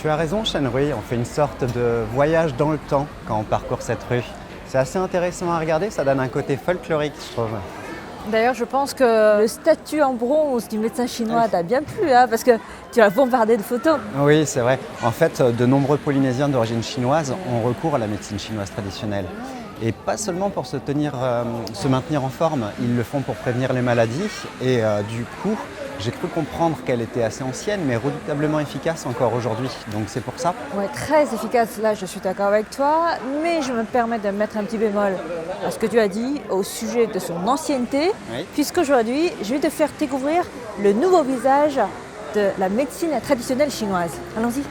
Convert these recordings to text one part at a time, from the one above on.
Tu as raison, Shenrui, on fait une sorte de voyage dans le temps quand on parcourt cette rue. C'est assez intéressant à regarder, ça donne un côté folklorique, je trouve. D'ailleurs, je pense que le statut en bronze du médecin chinois t'a bien plu, hein, parce que tu as bombardé de photos. Oui, c'est vrai. En fait, de nombreux Polynésiens d'origine chinoise ont recours à la médecine chinoise traditionnelle. Et pas seulement pour se maintenir en forme, ils le font pour prévenir les maladies. Et du coup, j'ai cru comprendre qu'elle était assez ancienne, mais redoutablement efficace encore aujourd'hui. Donc c'est pour ça. Ouais, très efficace, là je suis d'accord avec toi, mais je me permets de mettre un petit bémol à ce que tu as dit au sujet de son ancienneté, Oui. puisqu'aujourd'hui, je vais te faire découvrir le nouveau visage de la médecine traditionnelle chinoise. Allons-y.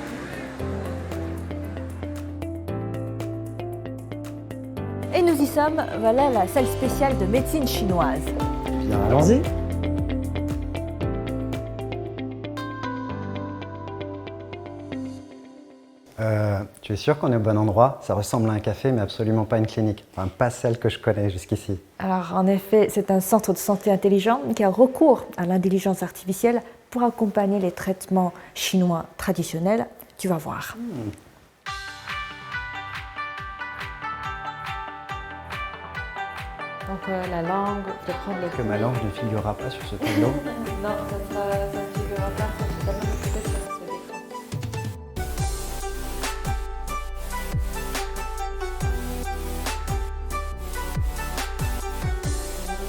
Et nous y sommes, voilà la salle spéciale de médecine chinoise. Bien, allons-y. Tu es sûr qu'on est au bon endroit? Ça ressemble à un café, mais absolument pas une clinique. Enfin, pas celle que je connais jusqu'ici. Alors en effet, c'est un centre de santé intelligent qui a recours à l'intelligence artificielle pour accompagner les traitements chinois traditionnels. Tu vas voir. Donc la langue, de prendre le... Que ma langue ne figurera pas sur ce tableau. Non, ça ne figurera pas, ça ne peut-être sur ce l'écran.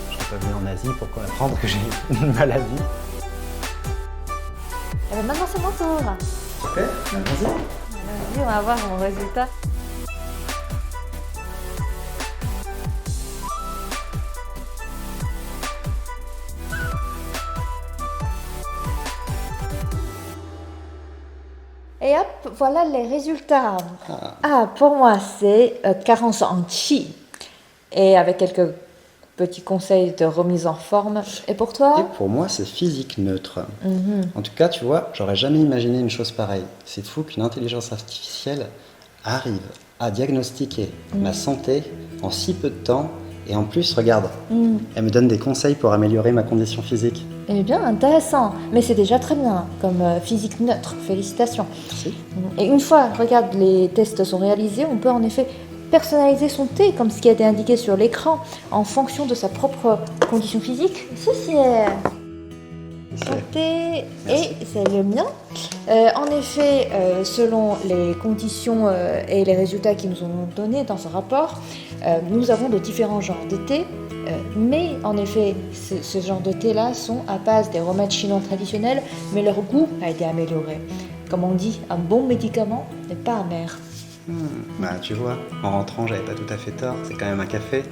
Je suis pas venu en Asie pour apprendre que j'ai une maladie. Eh bien, maintenant c'est mon tour. Super, allons-y. Vas-y, on va voir mon résultat. Et hop, voilà les résultats. Pour moi, c'est carence en chi. Et avec quelques petits conseils de remise en forme. Et pour toi? Et pour moi, c'est physique neutre. En tout cas, tu vois, j'aurais jamais imaginé une chose pareille. C'est fou qu'une intelligence artificielle arrive à diagnostiquer ma santé en si peu de temps. Et en plus, regarde, elle me donne des conseils pour améliorer ma condition physique. Eh bien, intéressant. Mais c'est déjà très bien, comme physique neutre. Félicitations. Merci. Et une fois, regarde, les tests sont réalisés, on peut en effet personnaliser son thé, comme ce qui a été indiqué sur l'écran, en fonction de sa propre condition physique. Ceci est son thé et c'est le mien. En effet, selon les conditions et les résultats qui nous sont donnés dans ce rapport, nous avons de différents genres de thé. Mais en effet, ce genre de thé-là sont à base des remèdes chinois traditionnels, mais leur goût a été amélioré. Comme on dit, un bon médicament n'est pas amer. Bah, tu vois, en rentrant, j'avais pas tout à fait tort. C'est quand même un café.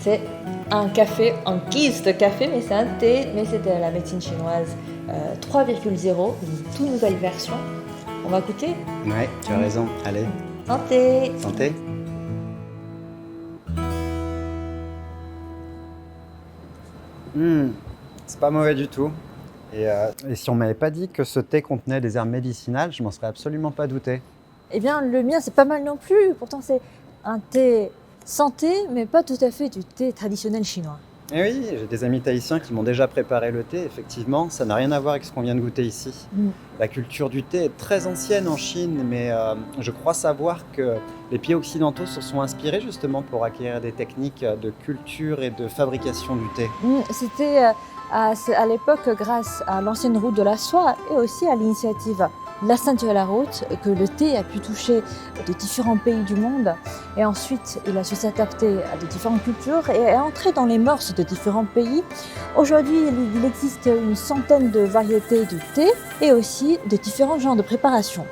C'est un café en guise de café, mais c'est un thé, mais c'est de la médecine chinoise 3,0, une toute nouvelle version. On va goûter? Ouais, tu as raison. Allez, Santé! santé. C'est pas mauvais du tout. Et si on m'avait pas dit que ce thé contenait des herbes médicinales, je m'en serais absolument pas douté. Eh bien, le mien, c'est pas mal non plus. Pourtant, c'est un thé santé, mais pas tout à fait du thé traditionnel chinois. Et oui, j'ai des amis tahitiens qui m'ont déjà préparé le thé. Effectivement, ça n'a rien à voir avec ce qu'on vient de goûter ici. La culture du thé est très ancienne en Chine, mais je crois savoir que les pays occidentaux se sont inspirés justement pour acquérir des techniques de culture et de fabrication du thé. C'était à l'époque grâce à l'ancienne route de la soie et aussi à l'initiative La Ceinture et la Route que le thé a pu toucher de différents pays du monde. Et ensuite, il a su s'adapter à de différentes cultures et est entré dans les mœurs de différents pays. Aujourd'hui, il existe une centaine de variétés de thé et aussi de différents genres de préparation.